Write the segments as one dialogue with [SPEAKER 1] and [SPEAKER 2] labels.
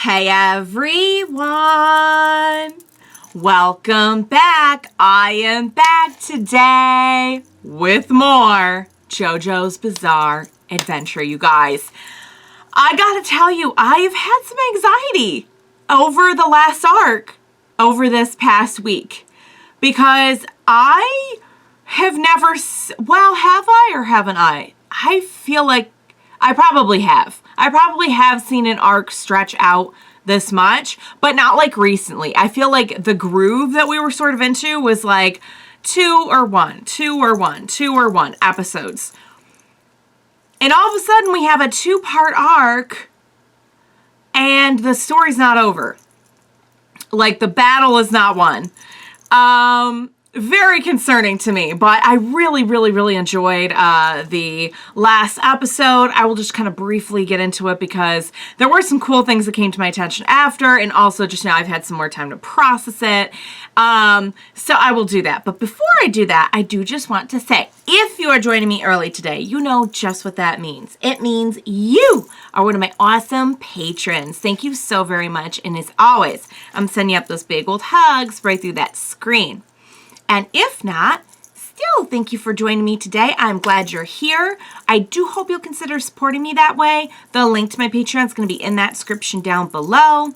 [SPEAKER 1] Hey everyone! Welcome back. I am back today with more JoJo's Bizarre Adventure, you guys. I gotta tell you, I've had some anxiety over the last arc over this past week because I have never, well, have I or haven't I? I feel like I probably have. I probably have seen an arc stretch out this much, but not like recently. I feel like the groove that we were sort of into was like two or one episodes. And all of a sudden we have a 2-part arc and the story's not over. Like the battle is not won. Very concerning to me, but I really enjoyed the last episode. I will just kind of briefly get into it because there were some cool things that came to my attention after, and also just now I've had some more time to process it. So I will do that. But before I do that, I do just want to say, if you are joining me early today, you know just what that means. It means you are one of my awesome patrons. Thank you so very much. And as always, I'm sending up those big old hugs right through that screen. And if not, still thank you for joining me today. I'm glad you're here. I do hope you'll consider supporting me that way. The link to my Patreon is going to be in that description down below.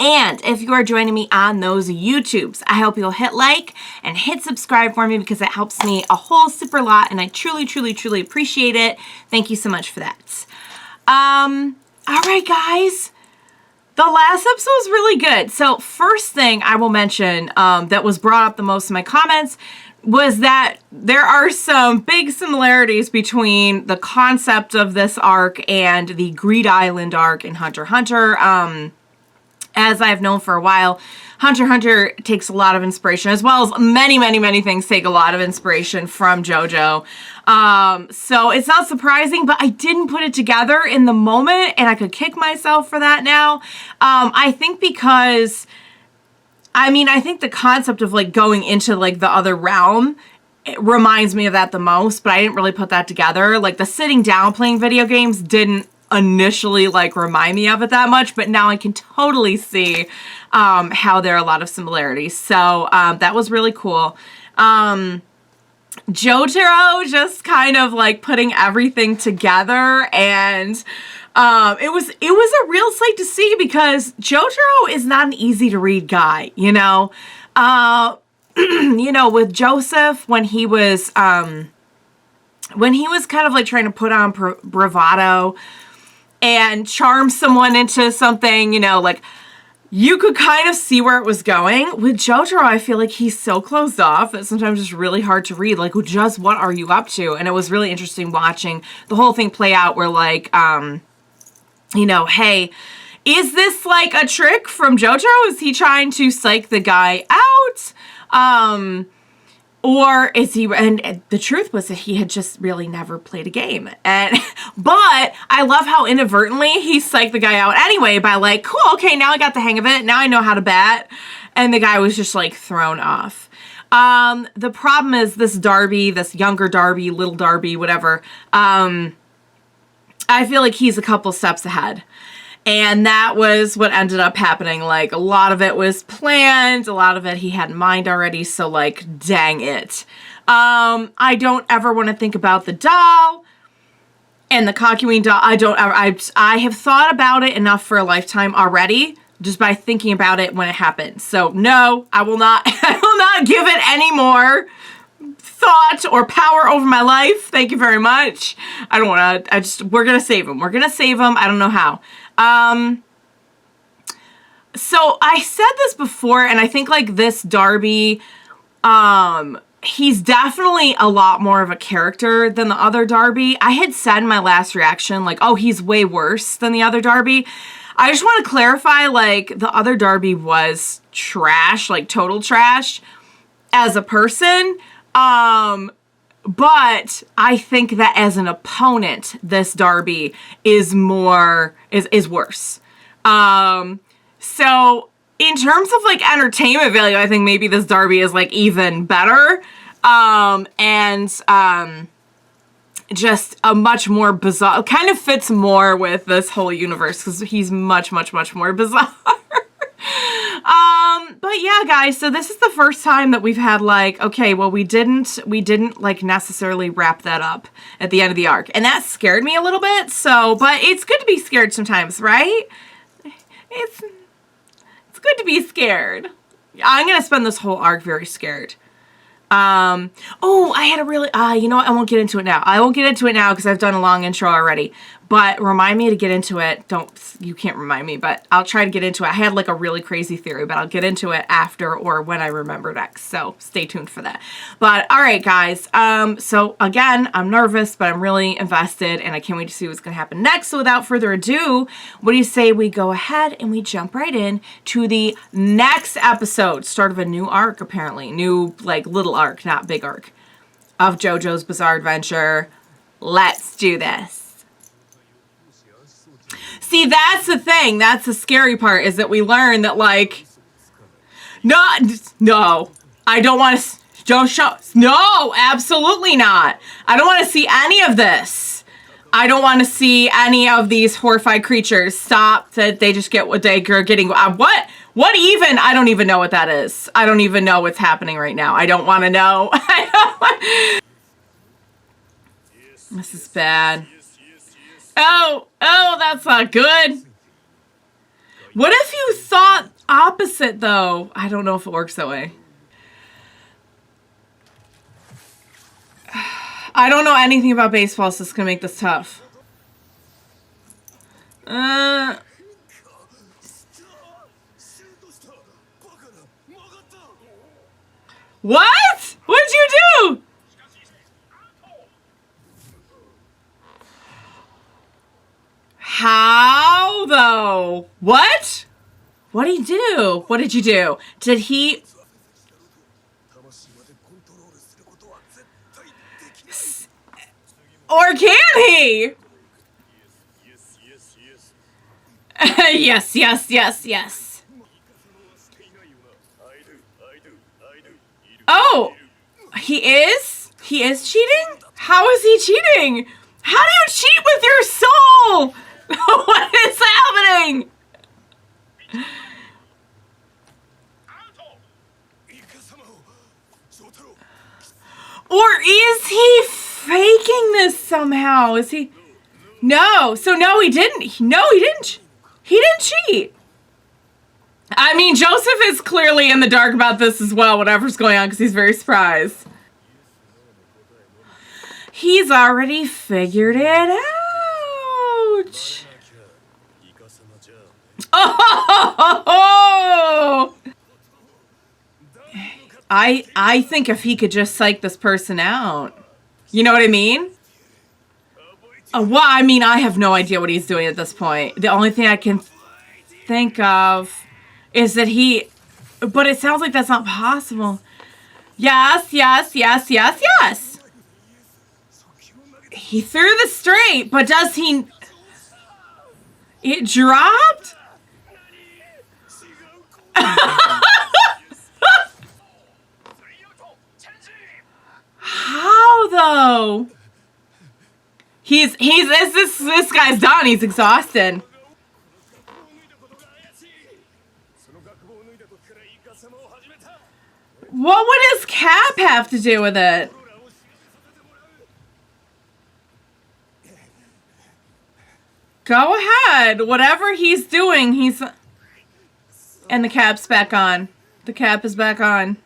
[SPEAKER 1] And if you are joining me on those YouTubes, I hope you'll hit like and hit subscribe for me because it helps me a whole super lot and I truly appreciate it. Thank you so much for that. All right, guys. The last episode was really good. So first thing I will mention that was brought up the most in my comments was that there are some big similarities between the concept of this arc and the Greed Island arc in Hunter x Hunter. As I've known for a while, Hunter x Hunter takes a lot of inspiration, as well as many things take a lot of inspiration from JoJo. So it's not surprising, but I didn't put it together in the moment, and I could kick myself for that now. I think because, I think the concept of, like, going into, like, the other realm, it reminds me of that the most, but I didn't really put that together. Like, the sitting down playing video games didn't initially, like, remind me of it that much, but now I can totally see how there are a lot of similarities. So that was really cool. Jotaro just kind of like putting everything together, and it was a real sight to see because Jotaro is not an easy to read guy, you know. With Joseph when he was kind of like trying to put on bravado and charm someone into something, you know, like you could kind of see where it was going. With Jojo, I feel like he's so closed off that sometimes it's really hard to read. Like, just what are you up to? And it was really interesting watching the whole thing play out where, like, hey, is this, like, a trick from Jojo? Is he trying to psych the guy out? Or is he, and the truth was that he had just really never played a game. But I love how inadvertently he psyched the guy out anyway by like, cool, okay, now I got the hang of it. Now I know how to bat. And the guy was just like thrown off. The problem is this Darby, this younger Darby, little Darby, whatever. I feel like he's a couple steps ahead. And that was what ended up happening. Like, a lot of it was planned. A lot of it he had in mind already. So, like, dang it. I don't ever want to think about the doll and the Kakyoin doll. I have thought about it enough for a lifetime already just by thinking about it when it happens. So, no, I will not give it any more thought or power over my life. Thank you very much. I don't want to, we're going to save him. We're going to save him. I don't know how. So I said this before, and I think like this Darby, he's definitely a lot more of a character than the other Darby. I had said in my last reaction, like, oh, he's way worse than the other Darby. I just want to clarify, like, the other Darby was trash, like total trash as a person. But I think that as an opponent, this Darby is worse. So in terms of like entertainment value, I think maybe this Darby is like even better. just a much more bizarre, kind of fits more with this whole universe because he's much, much, much more bizarre. But yeah, guys, so this is the first time that we've had like, okay, well, we didn't like necessarily wrap that up at the end of the arc. And that scared me a little bit. So, but it's good to be scared sometimes, right? It's good to be scared. I'm going to spend this whole arc very scared. Oh, I had a really, you know what? I won't get into it now. I won't get into it now because I've done a long intro already. But remind me to get into it. You can't remind me, but I'll try to get into it. I had like a really crazy theory, but I'll get into it after or when I remember next. So stay tuned for that. But all right, guys. So again, I'm nervous, but I'm really invested and I can't wait to see what's going to happen next. So without further ado, what do you say we go ahead and we jump right in to the next episode, start of a new arc, apparently. New, like, little arc, not big arc, of JoJo's Bizarre Adventure. Let's do this. See, that's the thing. That's the scary part, is that we learn that, like, no, I don't want to, don't show, no, absolutely not. I don't want to see any of this. I don't want to see any of these horrified creatures. Stop, that they just get what they're getting. What even? I don't even know what that is. I don't even know what's happening right now. I don't want to know. This is bad. Oh, that's not good. What if you thought opposite, though? I don't know if it works that way. I don't know anything about baseball, so it's going to make this tough. What? What'd you do? How, though? What? What did he do? What did you do? Did he... Or can he? Yes. Oh, he is? He is cheating? How is he cheating? How do you cheat with your soul? What is happening? Or is he faking this somehow? Is he? No. So no, he didn't. No, he didn't. He didn't cheat. I mean, Joseph is clearly in the dark about this as well, whatever's going on, because he's very surprised. He's already figured it out. Oh! I think if he could just psych this person out. You know what I mean? Well, I mean, I have no idea what he's doing at this point. The only thing I can think of is that he... But it sounds like that's not possible. Yes. He threw the straight, but does he... It dropped? How, though? This guy's done. He's exhausted. What would his cap have to do with it? Go ahead. Whatever he's doing, he's... And the cap's back on. The cap is back on.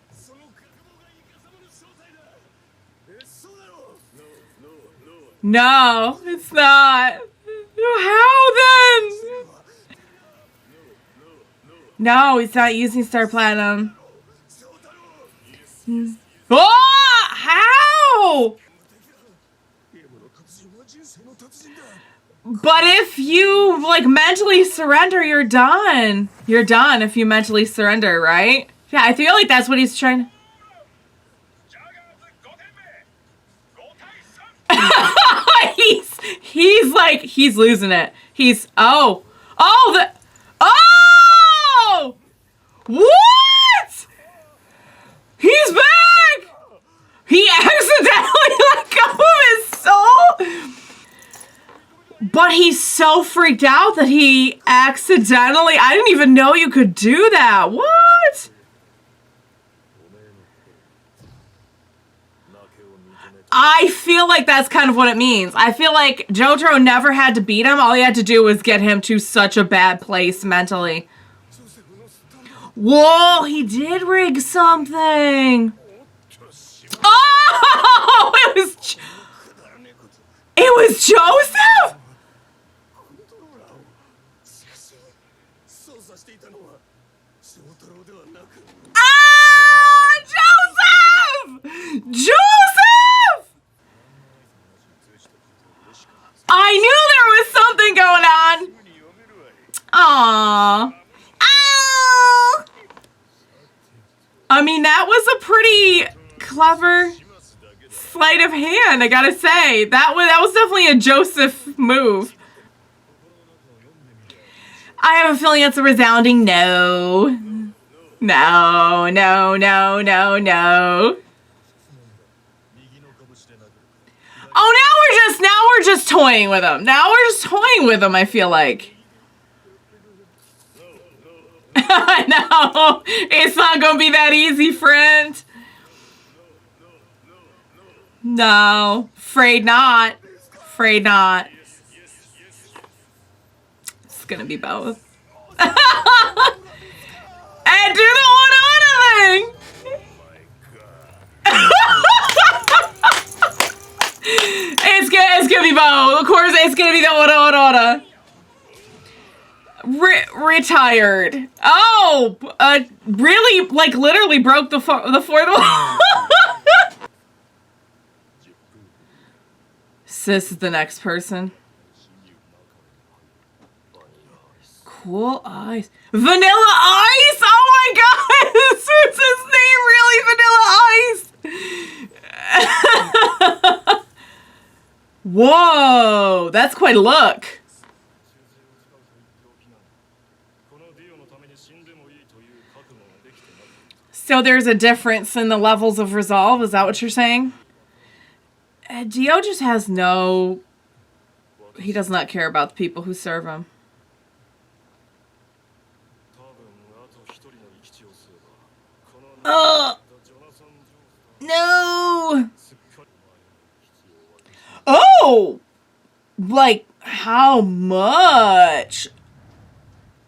[SPEAKER 1] No, it's not. How then? No, he's not using Star Platinum. Oh! How? But if you, like, mentally surrender, you're done. You're done if you mentally surrender, right? Yeah, I feel like that's what he's trying to... he's losing it. Oh! What? He's back! He accidentally let go of his soul? so freaked out that he accidentally... I didn't even know you could do that. What? I feel like that's kind of what it means. I feel like Jotaro never had to beat him. All he had to do was get him to such a bad place mentally. Whoa, he did rig something. Oh, it was Joseph? Ah, Joseph! Joseph! I knew there was something going on. Aww. Oh! I mean, that was a pretty clever sleight of hand, I gotta say. That was definitely a Joseph move. I have a feeling it's a resounding no. No, no, no, no, no. Oh, now we're just toying with him. Now we're just toying with him, I feel like. No, it's not gonna be that easy, friend. No, afraid not. Afraid not. It's gonna be both. And do the one thing. It's gonna be both. Of course, it's gonna be the order. Retired. Oh, really? Like literally broke the fourth wall. This is the next person. Cool eyes. Vanilla Ice? Oh my god! This is his name really? Vanilla Ice? Whoa! That's quite a look. So there's a difference in the levels of resolve? Is that what you're saying? Dio just has no... He does not care about the people who serve him. Oh! No! Oh! Like, how much?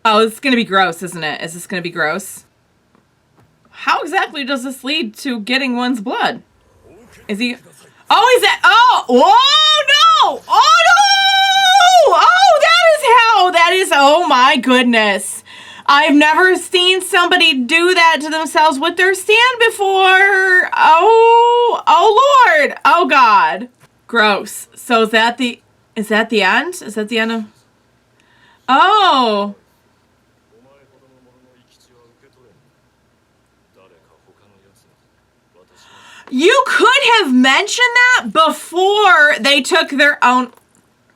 [SPEAKER 1] Oh, it's gonna be gross, isn't it? Is this gonna be gross? How exactly does this lead to getting one's blood? Is he... Oh, is that... Oh! Oh, no! Oh, no! Oh, that is... Oh, my goodness. I've never seen somebody do that to themselves with their stand before. Oh, oh, Lord. Oh, God. Gross. So is that the end? Is that the end of... Oh. You could have mentioned that before they took their own...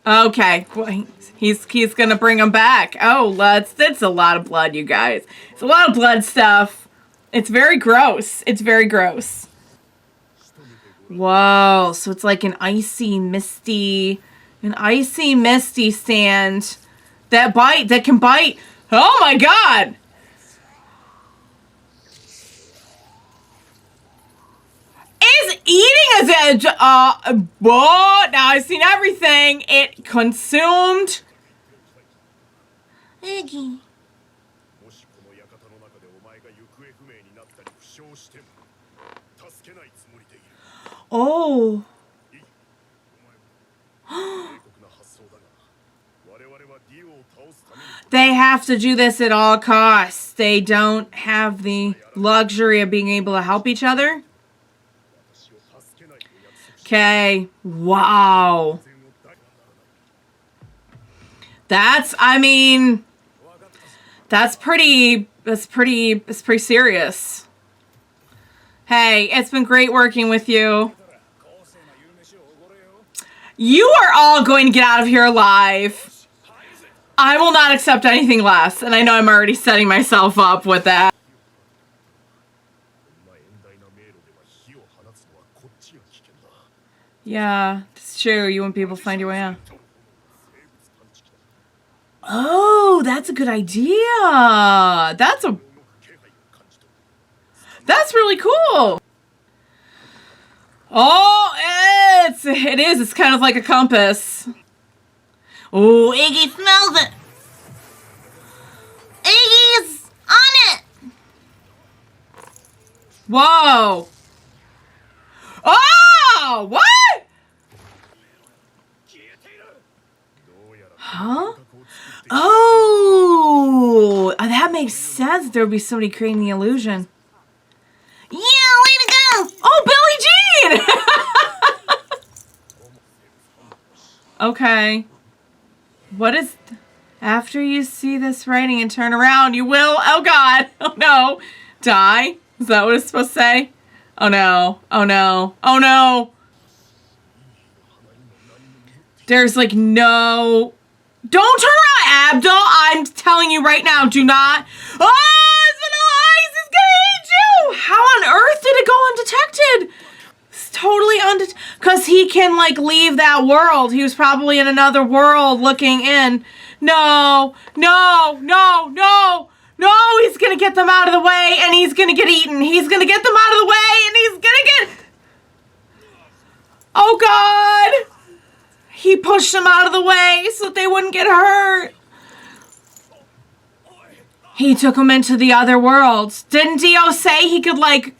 [SPEAKER 1] Okay. Well, he's gonna bring them back. Oh, it's a lot of blood, you guys. It's a lot of blood stuff. It's very gross. It's very gross. Whoa. So it's like an icy, misty sand that can bite. Oh my God. Is eating as now I've seen everything. It consumed. Iggy. Oh. They have to do this at all costs. They don't have the luxury of being able to help each other. Okay. Wow. That's pretty serious. Hey, it's been great working with you. You are all going to get out of here alive. I will not accept anything less, and I know I'm already setting myself up with that. Yeah, it's true. You won't be able to find your way out. Oh, that's a good idea. That's really cool. Oh, it is. It's kind of like a compass. Oh, Iggy smells it. Iggy's on it. Whoa. Oh, what? Huh? Oh, that makes sense. There would be somebody creating the illusion. Yeah, way to go. Oh, Billie Jean. Okay. What is... After you see this writing and turn around, you will... Oh, God. Oh, no. Die? Is that what it's supposed to say? Oh, no. Oh, no. Oh, no. There's, like, no... Don't turn around, Avdol! I'm telling you right now, do not... Oh, it's Vanilla Ice! It's gonna eat you! How on earth did it go undetected? It's totally undetected. Because he can, like, leave that world. He was probably in another world looking in. No, no, no, no, no, he's gonna get them out of the way and he's gonna get eaten. He's gonna get them out of the way and he's gonna get... Oh, God! He pushed them out of the way so that they wouldn't get hurt. He took them into the other worlds. Didn't Dio say he could, like,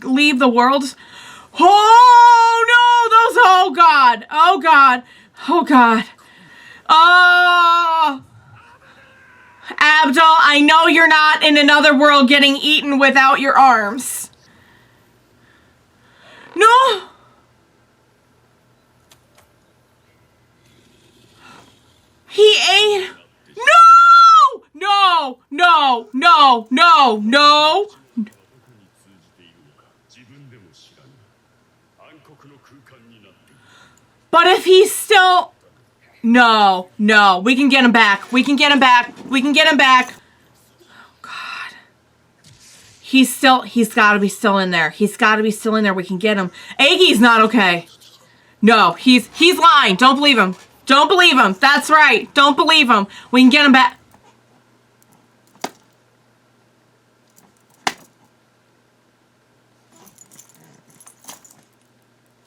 [SPEAKER 1] leave the world? Oh, no! Those... Oh, God! Oh, God! Oh, God! Oh! Avdol, I know you're not in another world getting eaten without your arms. No! He ate... No! No! No! No! No! No! But if he's still... No. No. We can get him back. We can get him back. We can get him back. Oh, God. He's got to be still in there. He's got to be still in there. We can get him. Iggy's not okay. No. He's lying. Don't believe him. Don't believe him. That's right. Don't believe him. We can get him back.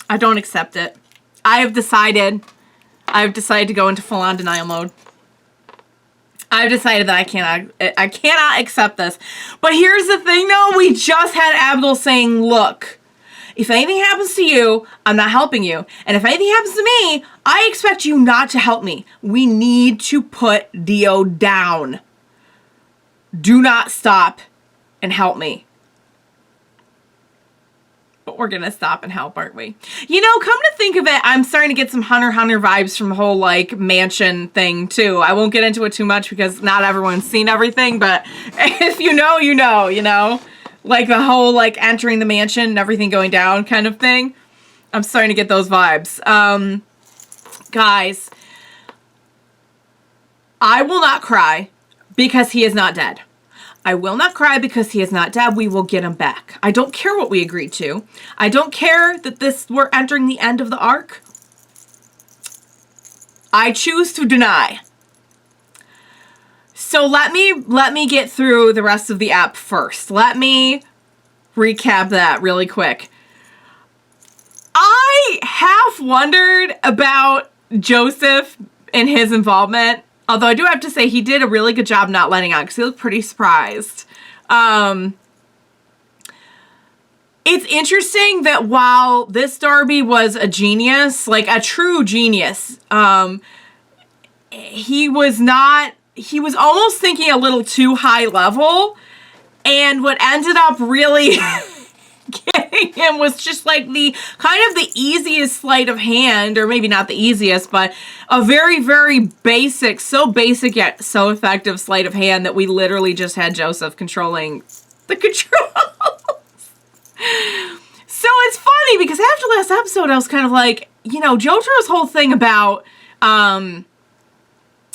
[SPEAKER 1] I don't accept it. I've decided to go into full-on denial mode. I've decided that I cannot accept this. But here's the thing, though. We just had Avdol saying, look, if anything happens to you, I'm not helping you. And if anything happens to me, I expect you not to help me. We need to put Dio down. Do not stop and help me. But we're gonna stop and help, aren't we? You know, come to think of it, I'm starting to get some Hunter x Hunter vibes from the whole, like, mansion thing, too. I won't get into it too much because not everyone's seen everything, but if you know, you know, you know? Like, the whole, like, entering the mansion and everything going down kind of thing. I'm starting to get those vibes. Guys, I will not cry because he is not dead. I will not cry because he is not dead. We will get him back. I don't care what we agreed to. I don't care that we're entering the end of the arc. I choose to deny. So let me get through the rest of the app first. Let me recap that really quick. I half wondered about Joseph and his involvement. Although I do have to say he did a really good job not letting on because he looked pretty surprised. It's interesting that while this Darby was a genius, like a true genius, he was almost thinking a little too high level. And what ended up really getting him was just like the kind of the easiest sleight of hand, or maybe not the easiest, but a very, very basic, so basic yet so effective sleight of hand that we literally just had Joseph controlling the controls. So it's funny because after last episode, I was kind of like, you know, Jotaro's whole thing about,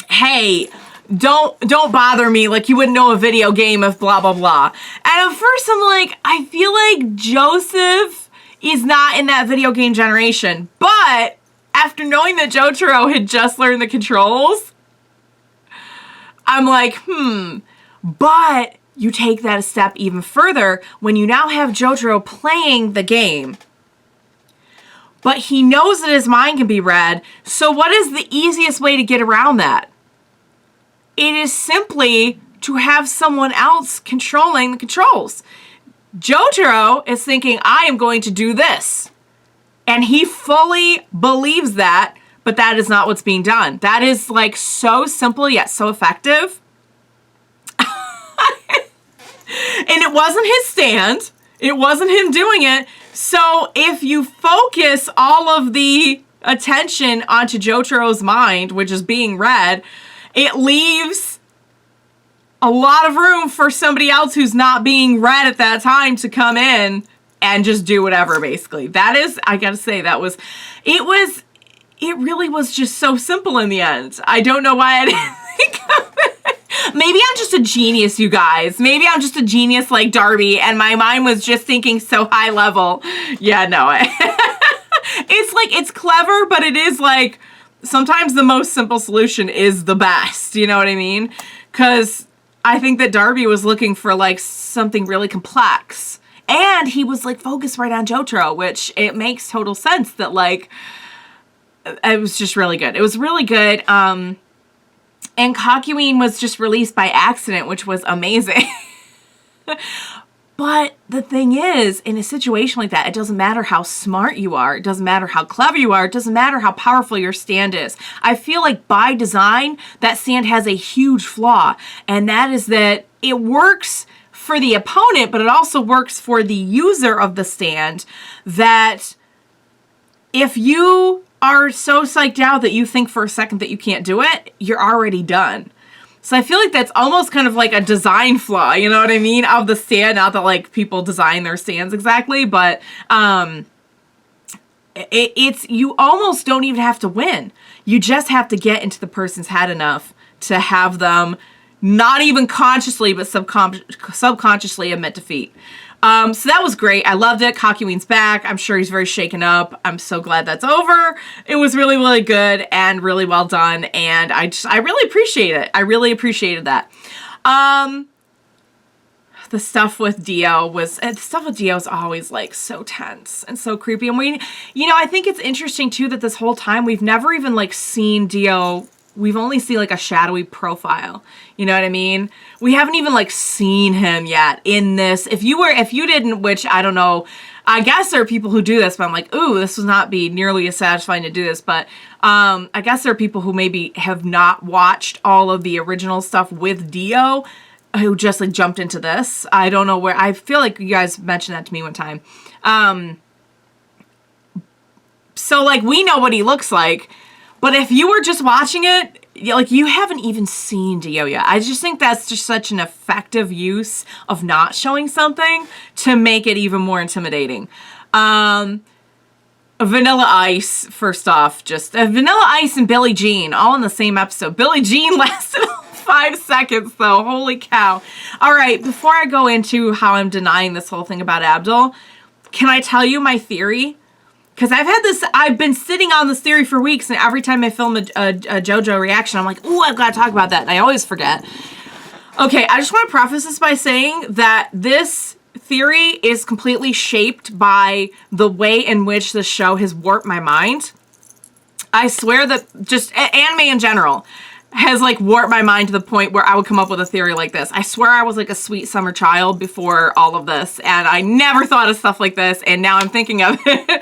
[SPEAKER 1] hey, don't bother me like you wouldn't know a video game of blah, blah, blah. And at first I'm like, I feel like Joseph is not in that video game generation. But after knowing that Jotaro had just learned the controls, I'm like, But you take that a step even further when you now have Jojo playing the game. But he knows that his mind can be read. So what is the easiest way to get around that? It is simply to have someone else controlling the controls. Jojo is thinking, I am going to do this. And he fully believes that, but that is not what's being done. That is like so simple yet so effective. And it wasn't his stand. It wasn't him doing it. So if you focus all of the attention onto Jotaro's mind, which is being read, it leaves a lot of room for somebody else who's not being read at that time to come in and just do whatever, basically. That is, I gotta say, it really was just so simple in the end. I don't know why I didn't think of it. Maybe I'm just a genius, you guys. Maybe I'm just a genius like Darby, and my mind was just thinking so high level. Yeah, no. It's like, it's clever, but it is like, sometimes the most simple solution is the best. You know what I mean? Because I think that Darby was looking for like something really complex. And he was like focused right on Jotaro, which it makes total sense that like, it was just really good. It was really good. And Kakyoin was just released by accident, which was amazing. But the thing is, in a situation like that, it doesn't matter how smart you are. It doesn't matter how clever you are. It doesn't matter how powerful your stand is. I feel like by design, that stand has a huge flaw. And that is that it works for the opponent, but it also works for the user of the stand, that if you are so psyched out that you think for a second that you can't do it, you're already done. So I feel like that's almost kind of like a design flaw, you know what I mean, of the stand. Not that like people design their stands exactly, but it's you almost don't even have to win. You just have to get into the person's head enough to have them not even consciously, but subconsciously admit defeat. So that was great. I loved it. Kakyoin's back. I'm sure he's very shaken up. I'm so glad that's over. It was really, really good and really well done. And I really appreciate it. I really appreciated that. The stuff with Dio is always like so tense and so creepy. And I think it's interesting too that this whole time we've never even like seen Dio. We've only seen like a shadowy profile. You know what I mean? We haven't even like seen him yet in this. If you didn't, which I don't know, I guess there are people who do this, but I'm like, ooh, this would not be nearly as satisfying to do this. But I guess there are people who maybe have not watched all of the original stuff with Dio who just like jumped into this. I don't know where. I feel like you guys mentioned that to me one time. So like we know what he looks like. But if you were just watching it, like you haven't even seen Dio yet. I just think that's just such an effective use of not showing something to make it even more intimidating. Vanilla Ice, first off, just Vanilla Ice and Billie Jean all in the same episode. Billie Jean lasted 5 seconds though. Holy cow. All right, before I go into how I'm denying this whole thing about Avdol, can I tell you my theory? Because I've been sitting on this theory for weeks, and every time I film a JoJo reaction, I'm like, ooh, I've got to talk about that, and I always forget. Okay, I just want to preface this by saying that this theory is completely shaped by the way in which the show has warped my mind. I swear that just anime in general has like warped my mind to the point where I would come up with a theory like this. I swear I was like a sweet summer child before all of this, and I never thought of stuff like this, and now I'm thinking of it.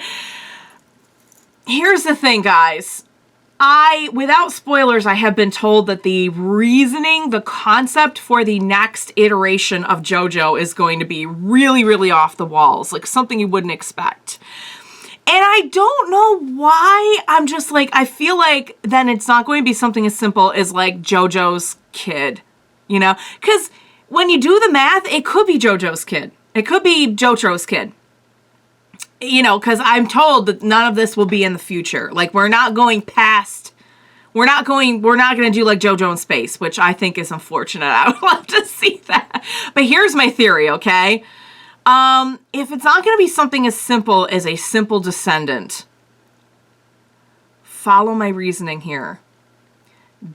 [SPEAKER 1] Here's the thing, guys. Without spoilers, I have been told that the reasoning, the concept for the next iteration of JoJo is going to be really, really off the walls. Like something you wouldn't expect. And I don't know why. I'm just like, I feel like then it's not going to be something as simple as like JoJo's kid. You know? Because when you do the math, it could be JoJo's kid. It could be Jotaro's kid. You know, because I'm told that none of this will be in the future. Like, we're not going past, we're not going to do like JoJo in space, which I think is unfortunate. I would love to see that. But here's my theory, okay? If it's not going to be something as simple as a simple descendant, follow my reasoning here.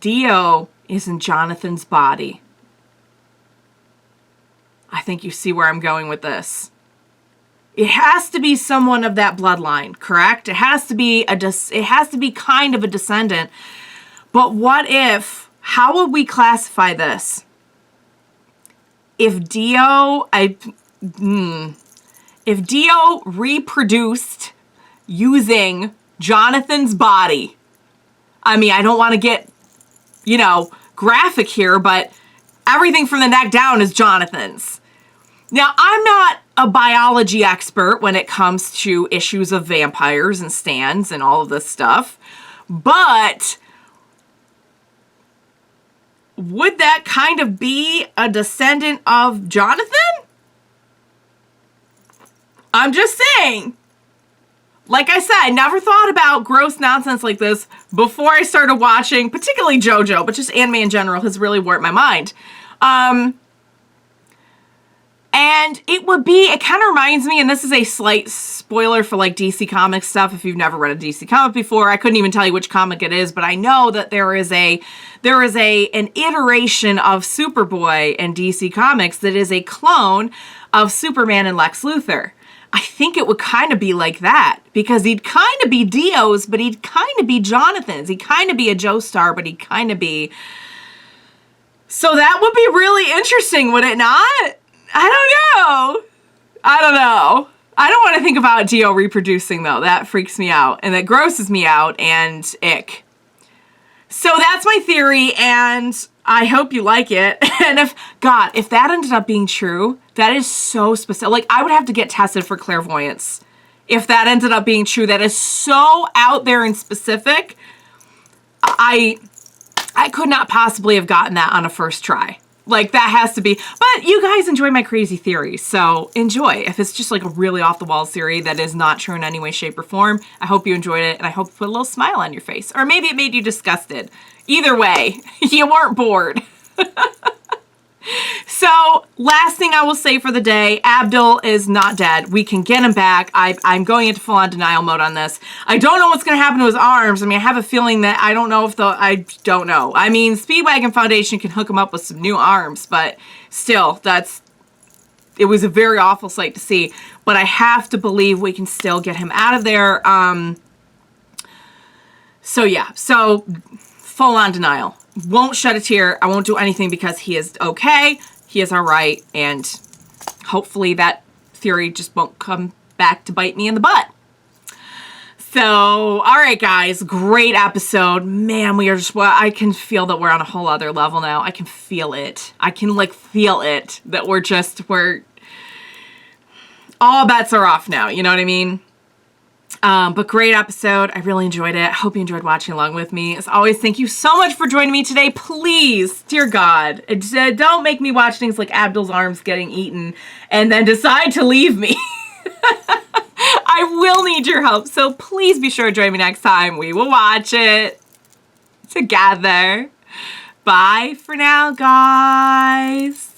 [SPEAKER 1] Dio is in Jonathan's body. I think you see where I'm going with this. It has to be someone of that bloodline, correct? It has to be kind of a descendant. But what if, how would we classify this? If Dio reproduced using Jonathan's body, I mean, I don't want to get, graphic here, but everything from the neck down is Jonathan's. Now, I'm not a biology expert when it comes to issues of vampires and stands and all of this stuff, but would that kind of be a descendant of Jonathan? I'm just saying. Like I said, I never thought about gross nonsense like this before I started watching, particularly Jojo, but just anime in general has really warped my mind. And it kind of reminds me, and this is a slight spoiler for like DC Comics stuff. If you've never read a DC comic before, I couldn't even tell you which comic it is, but I know that there is an iteration of Superboy in DC Comics that is a clone of Superman and Lex Luthor. I think it would kind of be like that, because he'd kind of be Dio's, but he'd kind of be Jonathan's. He'd kind of be a Joestar, but he'd kind of be... So that would be really interesting, would it not? I don't know. I don't want to think about Dio reproducing, though. That freaks me out, and that grosses me out, and ick. So that's my theory, and I hope you like it. And if that ended up being true, that is so specific. Like, I would have to get tested for clairvoyance. If that ended up being true, that is so out there and specific. I could not possibly have gotten that on a first try. Like, that has to be. But you guys enjoy my crazy theories, so enjoy. If it's just like a really off-the-wall theory that is not true in any way, shape, or form, I hope you enjoyed it, and I hope it put a little smile on your face. Or maybe it made you disgusted. Either way, you weren't bored. So, last thing I will say for the day, Avdol is not dead. We can get him back. I'm going into full-on denial mode on this. I don't know what's going to happen to his arms. I mean, I have a feeling that I don't know. I mean, Speedwagon Foundation can hook him up with some new arms, but still, it was a very awful sight to see. But I have to believe we can still get him out of there. So full-on denial. Won't shed a tear. I won't do anything because he is okay. He is all right. And hopefully that theory just won't come back to bite me in the butt. So, all right, guys. Great episode. Man, I can feel that we're on a whole other level now. I can feel it. I can, feel it. That we're all bets are off now. You know what I mean? But great episode. I really enjoyed it. I hope you enjoyed watching along with me. As always, thank you so much for joining me today. Please, dear God, don't make me watch things like Avdol's arms getting eaten and then decide to leave me. I will need your help, so please be sure to join me next time. We will watch it together. Bye for now, guys.